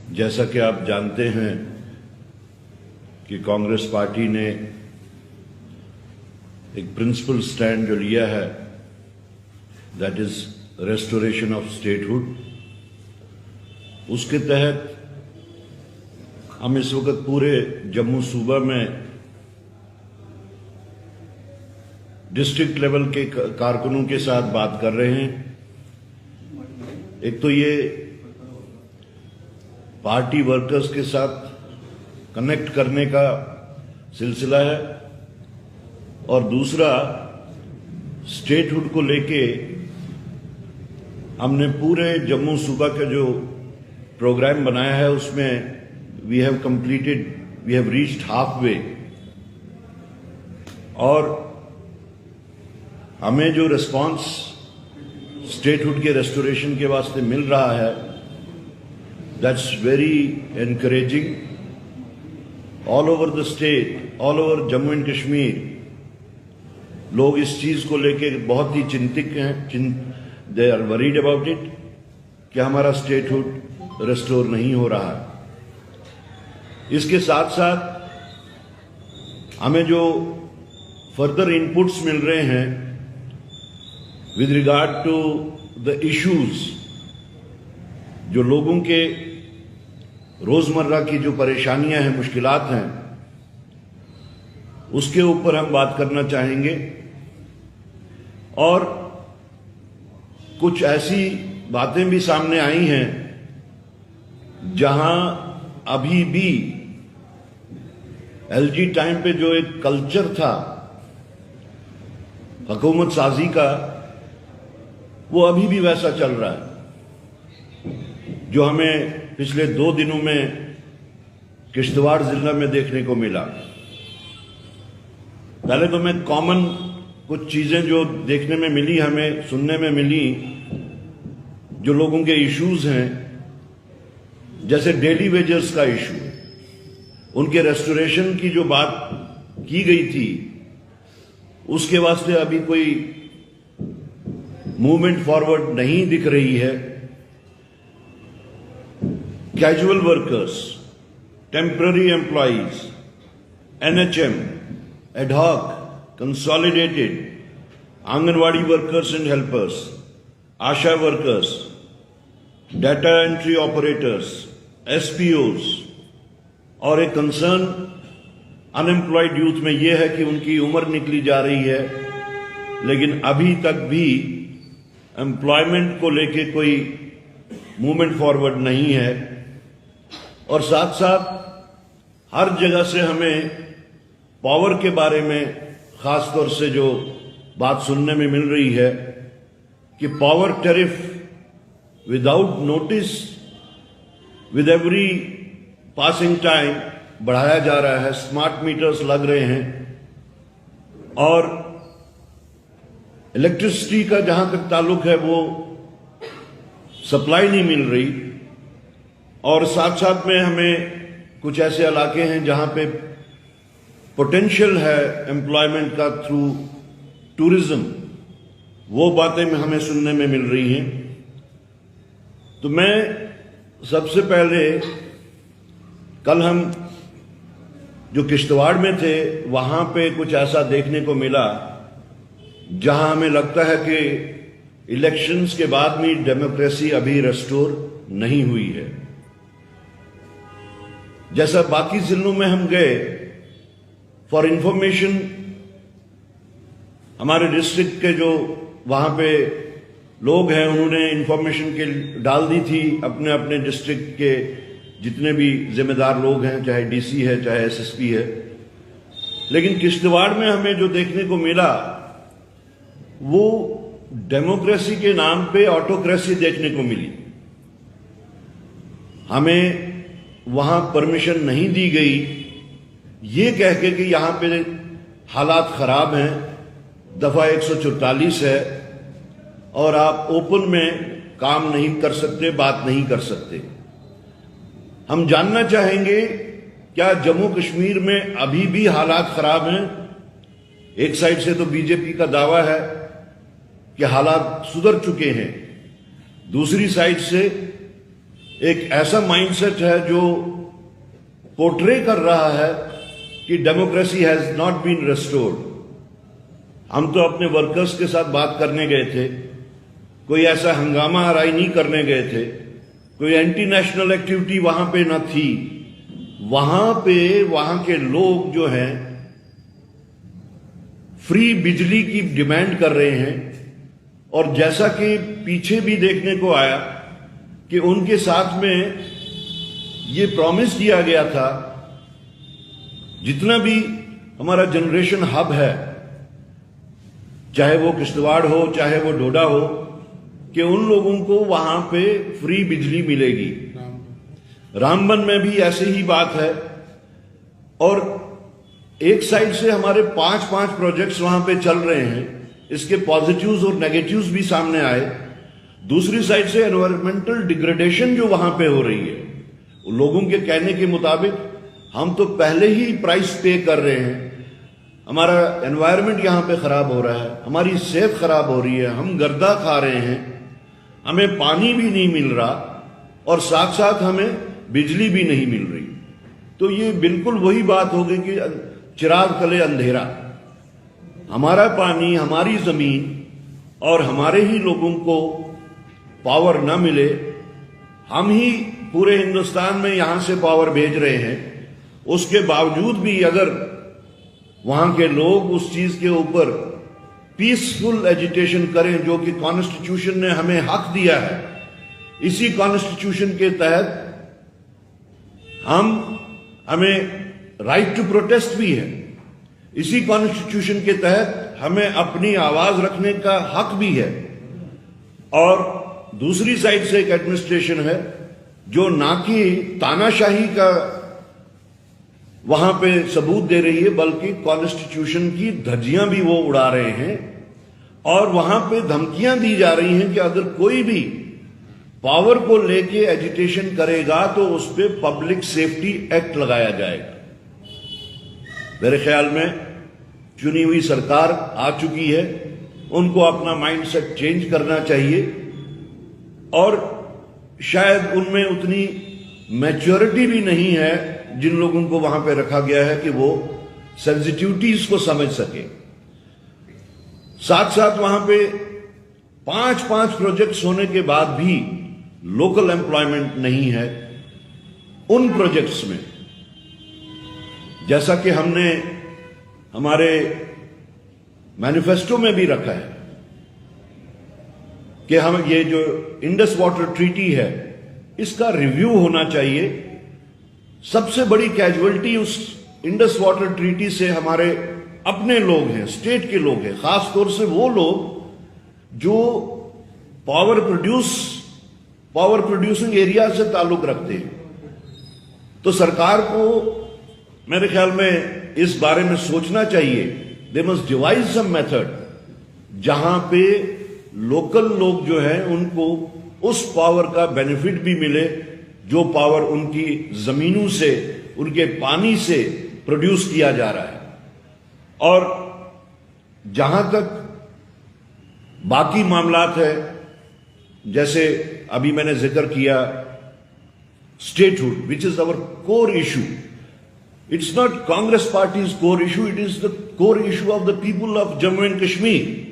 जैसा कि आप जानते हैं कि कांग्रेस पार्टी ने एक प्रिंसिपल स्टैंड जो लिया है, that is restoration of statehood, उसके तहत हम इस वक्त पूरे जम्मू सूबा में डिस्ट्रिक्ट लेवल के कारकुनों के साथ बात कर रहे हैं। एक तो ये पार्टी वर्कर्स के साथ कनेक्ट करने का सिलसिला है, और दूसरा स्टेटहुड को लेके हमने पूरे जम्मू सूबा का जो प्रोग्राम बनाया है उसमें we have reached halfway, और हमें जो रिस्पांस स्टेटहुड के रेस्टोरेशन के वास्ते मिल रहा है, that's very encouraging. All over the state, all over Jammu and Kashmir, लोग इस चीज को लेके बहुत ही चिंतित हैं, they are worried about it कि हमारा स्टेटहुड रेस्टोर नहीं हो रहा है। इसके साथ साथ हमें जो फर्दर इनपुट्स मिल रहे हैं with regard to the issues, जो लोगों के रोजमर्रा की जो परेशानियां हैं, मुश्किलात हैं, उसके ऊपर हम बात करना चाहेंगे। और कुछ ऐसी बातें भी सामने आई हैं जहां अभी भी एलजी टाइम पे जो एक कल्चर था हुकूमत साजी का, वो अभी भी वैसा चल रहा है जो हमें पिछले 2 दिनों में किश्तवाड़ जिला में देखने को मिला। पहले तो मैं कॉमन कुछ चीजें जो देखने में मिली, हमें सुनने में मिली, जो लोगों के इश्यूज हैं, जैसे डेली वेजेस का इशू, उनके रेस्टोरेशन की जो बात की गई थी उसके वास्ते अभी कोई मूवमेंट फॉरवर्ड नहीं दिख रही है। Casual workers, temporary employees, NHM, ad hoc, consolidated, Anganwadi workers and helpers, ASHA workers, data entry operators, SPOs, और एक कंसर्न अनएम्प्लॉयड यूथ में यह है कि उनकी उम्र निकली जा रही है, लेकिन अभी तक भी एम्प्लॉयमेंट को लेके कोई मूवमेंट फॉरवर्ड नहीं है। और साथ साथ हर जगह से हमें पावर के बारे में खास तौर से जो बात सुनने में मिल रही है कि power tariff without notice, with every passing time बढ़ाया जा रहा है। स्मार्ट मीटर्स लग रहे हैं, और इलेक्ट्रिसिटी का जहां तक ताल्लुक है वो सप्लाई नहीं मिल रही। और साथ साथ में हमें कुछ ऐसे इलाके हैं जहां पे पोटेंशियल है एम्प्लॉयमेंट का थ्रू टूरिज्म, वो बातें हमें सुनने में मिल रही हैं। तो मैं सबसे पहले, कल हम जो किश्तवाड़ में थे वहां पे कुछ ऐसा देखने को मिला जहां हमें लगता है कि इलेक्शंस के बाद भी डेमोक्रेसी अभी रेस्टोर नहीं हुई है। जैसा बाकी जिलों में हम गए, फॉर इंफॉर्मेशन, हमारे डिस्ट्रिक्ट के जो वहां पे लोग हैं उन्होंने इंफॉर्मेशन के डाल दी थी अपने अपने डिस्ट्रिक्ट के जितने भी जिम्मेदार लोग हैं, चाहे डीसी है चाहे एसएसपी है। लेकिन किश्तवाड़ में हमें जो देखने को मिला वो डेमोक्रेसी के नाम पे ऑटोक्रेसी देखने को मिली। हमें वहां परमिशन नहीं दी गई ये कह के कि यहां पे हालात खराब हैं, दफा 144 है और आप ओपन में काम नहीं कर सकते, बात नहीं कर सकते। हम जानना चाहेंगे क्या जम्मू कश्मीर में अभी भी हालात खराब हैं? एक साइड से तो बीजेपी का दावा है कि हालात सुधर चुके हैं, दूसरी साइड से एक ऐसा माइंडसेट है जो पोर्ट्रे कर रहा है कि democracy has not been restored. हम तो अपने वर्कर्स के साथ बात करने गए थे, कोई ऐसा हंगामा हराई नहीं करने गए थे, कोई एंटी नेशनल एक्टिविटी वहां पे न थी। वहां पे वहां के लोग जो हैं फ्री बिजली की डिमांड कर रहे हैं, और जैसा कि पीछे भी देखने को आया कि उनके साथ में ये प्रॉमिस किया गया था, जितना भी हमारा जनरेशन हब है, चाहे वो किश्तवाड़ हो चाहे वो डोडा हो, कि उन लोगों को वहां पे फ्री बिजली मिलेगी। रामबन में भी ऐसे ही बात है। और एक साइड से हमारे 5 प्रोजेक्ट्स वहां पे चल रहे हैं, इसके पॉजिटिव्स और नेगेटिव्स भी सामने आए। दूसरी साइड से एनवायरमेंटल डिग्रेडेशन जो वहां पे हो रही है, लोगों के कहने के मुताबिक हम तो पहले ही प्राइस पे कर रहे हैं, हमारा एनवायरमेंट यहां पे खराब हो रहा है, हमारी सेहत खराब हो रही है, हम गर्दा खा रहे हैं, हमें पानी भी नहीं मिल रहा और साथ साथ हमें बिजली भी नहीं मिल रही। तो ये बिल्कुल वही बात हो गई कि चिराग तले अंधेरा। हमारा पानी, हमारी जमीन और हमारे ही लोगों को पावर न मिले, हम ही पूरे हिंदुस्तान में यहां से पावर भेज रहे हैं, उसके बावजूद भी अगर वहां के लोग उस चीज के ऊपर पीसफुल एजिटेशन करें जो कि कॉन्स्टिट्यूशन ने हमें हक दिया है, इसी कॉन्स्टिट्यूशन के तहत हमें राइट टू प्रोटेस्ट भी है, इसी कॉन्स्टिट्यूशन के तहत हमें अपनी आवाज रखने का हक भी है। और दूसरी साइड से एक एडमिनिस्ट्रेशन है जो ना कि तानाशाही का वहां पे सबूत दे रही है, बल्कि कॉन्स्टिट्यूशन की धज्जियां भी वो उड़ा रहे हैं, और वहां पे धमकियां दी जा रही हैं कि अगर कोई भी पावर को लेके एजिटेशन करेगा तो उस पे पब्लिक सेफ्टी एक्ट लगाया जाएगा। मेरे ख्याल में चुनी हुई सरकार आ चुकी है, उनको अपना माइंडसेट चेंज करना चाहिए, और शायद उनमें उतनी मैच्योरिटी भी नहीं है जिन लोगों को वहां पे रखा गया है कि वो सेंसिटिविटीज को समझ सके। साथ साथ वहां पे 5 प्रोजेक्ट्स होने के बाद भी लोकल एम्प्लॉयमेंट नहीं है उन प्रोजेक्ट्स में। जैसा कि हमने हमारे मैनिफेस्टो में भी रखा है कि हम ये जो इंडस वाटर ट्रीटी है, इसका रिव्यू होना चाहिए। सबसे बड़ी कैजुअलिटी उस इंडस वाटर ट्रीटी से हमारे अपने लोग हैं, स्टेट के लोग हैं, खास तौर से वो लोग जो पावर प्रोड्यूसिंग एरिया से ताल्लुक रखते हैं। तो सरकार को मेरे ख्याल में इस बारे में सोचना चाहिए, they must devise some method जहां पे लोकल लोग जो हैं उनको उस पावर का बेनिफिट भी मिले जो पावर उनकी जमीनों से, उनके पानी से प्रोड्यूस किया जा रहा है। और जहां तक बाकी मामलात है, जैसे अभी मैंने जिक्र किया statehood, which is our core issue. It's not Congress parties core issue, it is the core issue of the people of Jammu and Kashmir.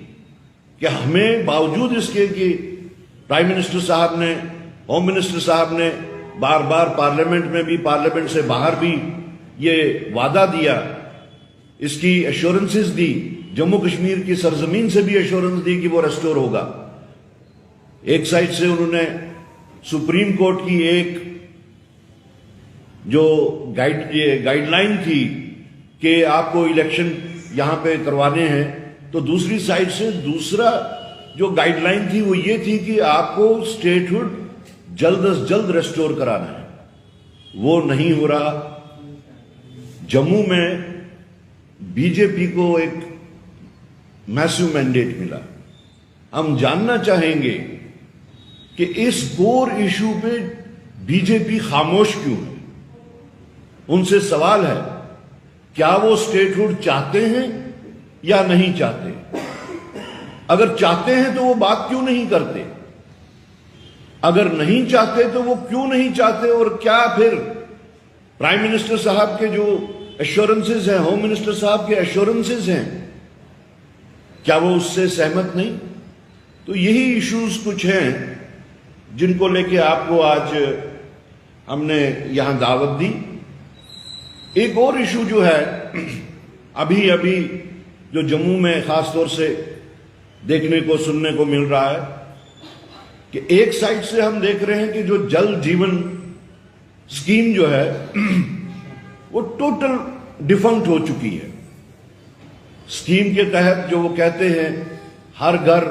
कि हमें बावजूद इसके कि प्राइम मिनिस्टर साहब ने, होम मिनिस्टर साहब ने बार बार पार्लियामेंट में भी, पार्लियामेंट से बाहर भी ये वादा दिया, इसकी एश्योरेंसेस दी, जम्मू कश्मीर की सरजमीन से भी एश्योरेंस दी कि वो रेस्टोर होगा। एक साइड से उन्होंने सुप्रीम कोर्ट की एक जो गाइडलाइन थी कि आपको इलेक्शन यहां पे करवाने हैं, तो दूसरी साइड से दूसरा जो गाइडलाइन थी वो ये थी कि आपको स्टेटहुड जल्द से जल्द रेस्टोर कराना है। वो नहीं हो रहा। जम्मू में बीजेपी को एक मैसिव मैंडेट मिला। हम जानना चाहेंगे कि इस कोर इशू पे बीजेपी खामोश क्यों है। उनसे सवाल है, क्या वो स्टेटहुड चाहते हैं या नहीं चाहते? अगर चाहते हैं तो वो बात क्यों नहीं करते? अगर नहीं चाहते तो वो क्यों नहीं चाहते, और क्या फिर प्राइम मिनिस्टर साहब के जो एश्योरेंसेस हैं, होम मिनिस्टर साहब के एश्योरेंसेस हैं, क्या वो उससे सहमत नहीं? तो यही इश्यूज कुछ हैं जिनको लेके आपको आज हमने यहां दावत दी। एक और इशू जो है अभी अभी जो जम्मू में खास तौर से देखने को सुनने को मिल रहा है कि एक साइड से हम देख रहे हैं कि जो जल जीवन स्कीम जो है वो टोटल डिफंक्ट हो चुकी है। स्कीम के तहत जो वो कहते हैं हर घर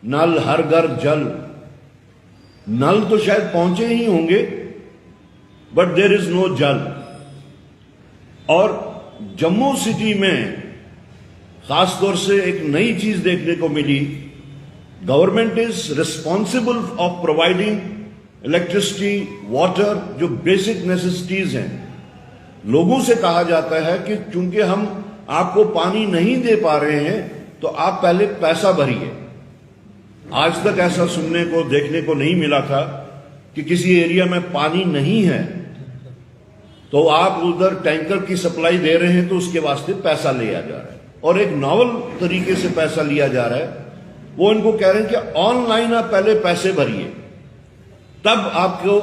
नल, हर घर जल, नल तो शायद पहुंचे ही होंगे बट देयर इज नो जल। और जम्मू सिटी में खास तौर से एक नई चीज देखने को मिली, government is responsible of providing electricity, water, जो बेसिक नेसेसिटीज हैं। लोगों से कहा जाता है कि चूंकि हम आपको पानी नहीं दे पा रहे हैं तो आप पहले पैसा भरिए। आज तक ऐसा सुनने को देखने को नहीं मिला था कि किसी एरिया में पानी नहीं है तो आप उधर टैंकर की सप्लाई दे रहे हैं तो उसके वास्ते पैसा लिया जा रहा है, और एक नॉवल तरीके से पैसा लिया जा रहा है। वो इनको कह रहे हैं कि ऑनलाइन आप पहले पैसे भरिए तब आपको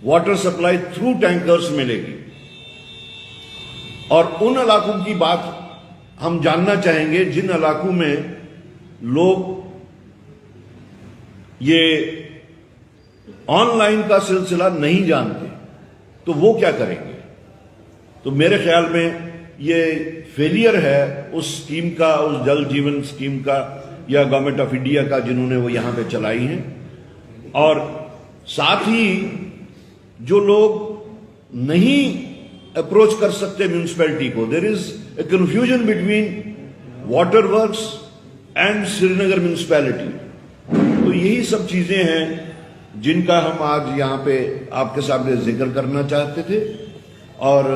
वाटर सप्लाई थ्रू टैंकर्स मिलेगी। और उन इलाकों की बात हम जानना चाहेंगे जिन इलाकों में लोग ये ऑनलाइन का सिलसिला नहीं जानते तो वो क्या करेंगे। तो मेरे ख्याल में ये फेलियर है उस स्कीम का, उस जल जीवन स्कीम का या गवर्नमेंट ऑफ इंडिया का जिन्होंने वो यहां पे चलाई है। और साथ ही जो लोग नहीं अप्रोच कर सकते म्यूनिसिपैलिटी को, there is a confusion between water works and Srinagar municipality. तो यही सब चीजें हैं जिनका हम आज यहां पे आपके सामने जिक्र करना चाहते थे। और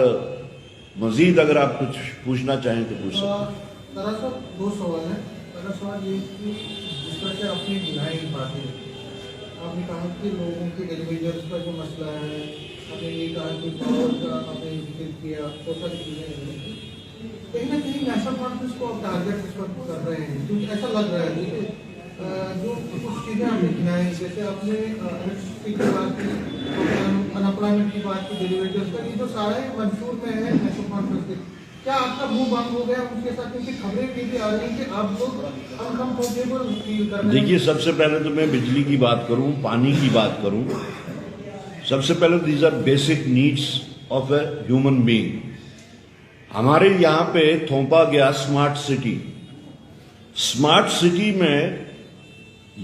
मजीद अगर आप कुछ पूछना चाहें तो पूछ सकते। दरअसल दो सवाल है। पहला सवाल ये कि जिस तरह से आपने गिनाई बातें, आपने कहा कि लोगों के टेलीविजन का जो मसला है, आपने ये कहा कि पावर का आपने जिक्र किया, बहुत सारी चीज़ें कहीं ना कहीं नेशनल कॉन्फ्रेंस को आप टारगेट इस वक्त कर रहे हैं, क्योंकि ऐसा लग रहा है कि जो कुछ चीज़ें आपने गिनाई, जैसे आपने इलेक्ट्रिसिटी की बात की, अनएम्प्लॉयमेंट की बात की, डेलीवेटर्स का, ये जो सारे मंशूर में है नेशनल कॉन्फ्रेंस के, क्या आपका मुंह बंद हो गया उनके साथ? क्योंकि खबरें भी आ रही हैं कि आप लोग अनकंफर्टेबल फील कर रहे हैं। देखिए, सबसे पहले तो मैं बिजली की बात करूं, पानी की बात करूं। सबसे पहले these are basic needs of a human being. हमारे यहां पे थोपा गया स्मार्ट सिटी। स्मार्ट सिटी में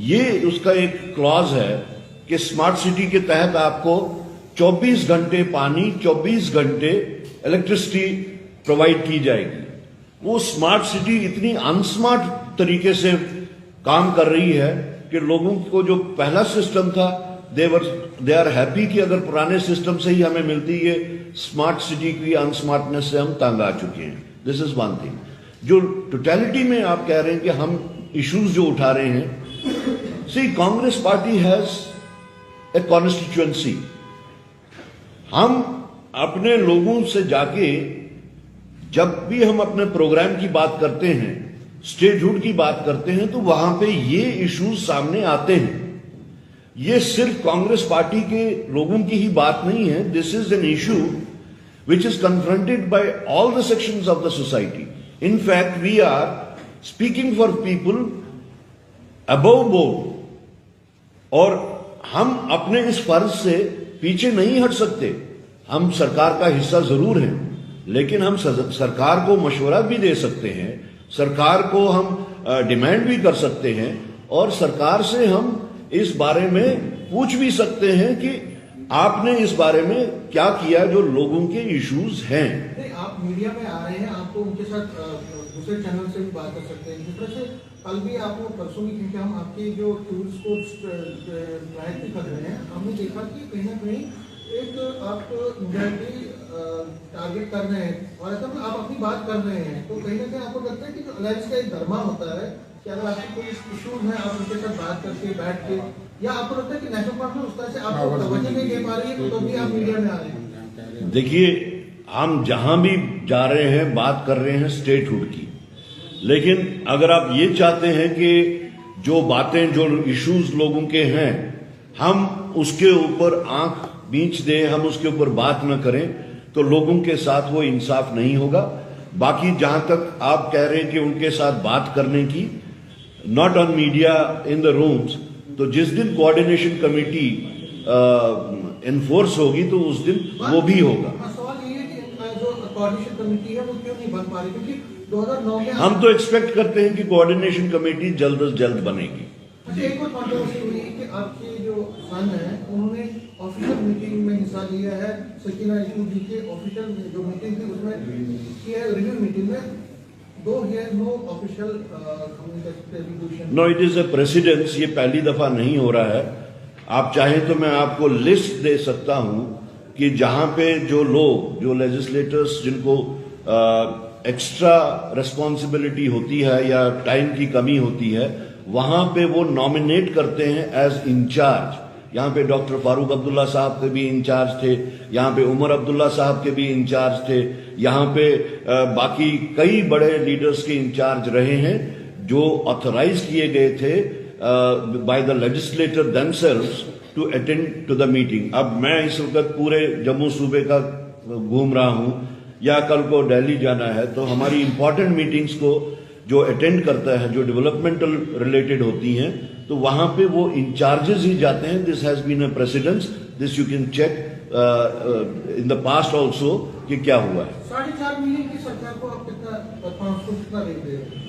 ये उसका एक क्लॉज है कि स्मार्ट सिटी के तहत आपको 24 घंटे पानी, 24 घंटे इलेक्ट्रिसिटी प्रोवाइड की जाएगी। वो स्मार्ट सिटी इतनी अनस्मार्ट तरीके से काम कर रही है कि लोगों को जो पहला सिस्टम था दे आर हैप्पी कि अगर पुराने सिस्टम से ही हमें मिलती है, स्मार्ट सिटी की अनस्मार्टनेस से हम तंग आ चुके हैं। This is one thing. जो टोटलिटी में आप कह रहे हैं कि हम इश्यूज जो उठा रहे हैं, see Congress party has a constituency. हम अपने लोगों से जाके जब भी हम अपने प्रोग्राम की बात करते हैं, स्टेटहुड की बात करते हैं, तो वहां पे ये इश्यूज सामने आते हैं। ये सिर्फ कांग्रेस पार्टी के लोगों की ही बात नहीं है। This is an issue which is confronted by all the sections of the society. In fact we are speaking for people above board, और हम अपने इस फर्ज से पीछे नहीं हट सकते। हम सरकार का हिस्सा जरूर हैं, लेकिन हम सरकार को मशवरा भी दे सकते हैं, सरकार को हम डिमांड भी कर सकते हैं, और सरकार से हम इस बारे में पूछ भी सकते हैं कि आपने इस बारे में क्या किया जो लोगों के इश्यूज हैं। आप मीडिया में आ रहे हैं, आप तो उनके साथ दूसरे चैनल से भी बात कर सकते हैं। दूसरे से कल भी आप लोग परसों भी, क्योंकि हम आपके जो टूल्स को ट्रायल भी कर रहे हैं, हमने देखा कि कहीं ना कहीं एक आप इंडायरेक्टली टारगेट कर रहे हैं, और ऐसा में आप अपनी बात कर रहे हैं, तो कहीं ना कहीं आपको लगता है कि अलायंस का एक धर्मा होता है कि अगर आपके कोई इश्यूज हैं, आप उनके साथ बात करके बैठ के या आपको लगता है कि नेशनल कॉन्फ्रेंस उस तरह से आपको तवज्जो नहीं दे पा रही है तो भी आप मीडिया में आ रहे हैं? देखिए, हम जहां भी जा रहे हैं बात कर रहे हैं स्टेटहुड की, लेकिन अगर आप ये चाहते हैं कि जो बातें, जो इश्यूज लोगों के हैं, हम उसके ऊपर आंख बींच दें, हम उसके ऊपर बात न करें, तो लोगों के साथ वो इंसाफ नहीं होगा। बाकी जहां तक आप कह रहे हैं कि उनके साथ बात करने की, not on media in the rooms, तो जिस दिन कोऑर्डिनेशन कमेटी एनफोर्स होगी तो उस दिन वो भी होगा। हाँ, सवाल ये है कि जो कोऑर्डिनेशन कमेटी है वो क्यों नहीं बन पा रही, क्योंकि 2009 में हम तो एक्सपेक्ट करते हैं कि कोऑर्डिनेशन कमेटी जल्द से जल्द बनेगी। अच्छा, एक और कंट्रोवर्सी हुई कि आपके जो सन है उन्होंने ऑफिशियल मीटिंग में हिस्सा लिया है, सकीना इशू जी के ऑफिशियल जो मीटिंग थी उसमें की है, रिव्यू मीटिंग में, दो ही no official communication. No, it is a precedence, ये पहली दफा नहीं हो रहा है। आप चाहें तो मैं आपको लिस्ट दे सकता हूं कि जहां पे जो लोग, जो लेजिस्लेटर्स जिनको एक्स्ट्रा रिस्पॉन्सिबिलिटी होती है या टाइम की कमी होती है, वहां पे वो नॉमिनेट करते हैं एज इंचार्ज। यहां पे डॉक्टर फारूक अब्दुल्ला साहब के भी इंचार्ज थे, यहां पे उमर अब्दुल्ला साहब के भी इंचार्ज थे, यहां पे बाकी कई बड़े लीडर्स के इंचार्ज रहे हैं जो ऑथराइज किए गए थे by the legislator themselves to attend to the meeting. अब मैं इस वक्त पूरे जम्मू सूबे का घूम रहा हूं या कल को दिल्ली जाना है, तो हमारी इंपॉर्टेंट मीटिंग्स को जो अटेंड करता है, जो डेवलपमेंटल रिलेटेड होती हैं, तो वहां पे वो इंचार्जेस ही जाते हैं। This has been a precedence, this you can check in the past also कि क्या हुआ है। 4.5 मिलियन की सरकार को आप कितना, 500 कितना रेट दे रहे हैं?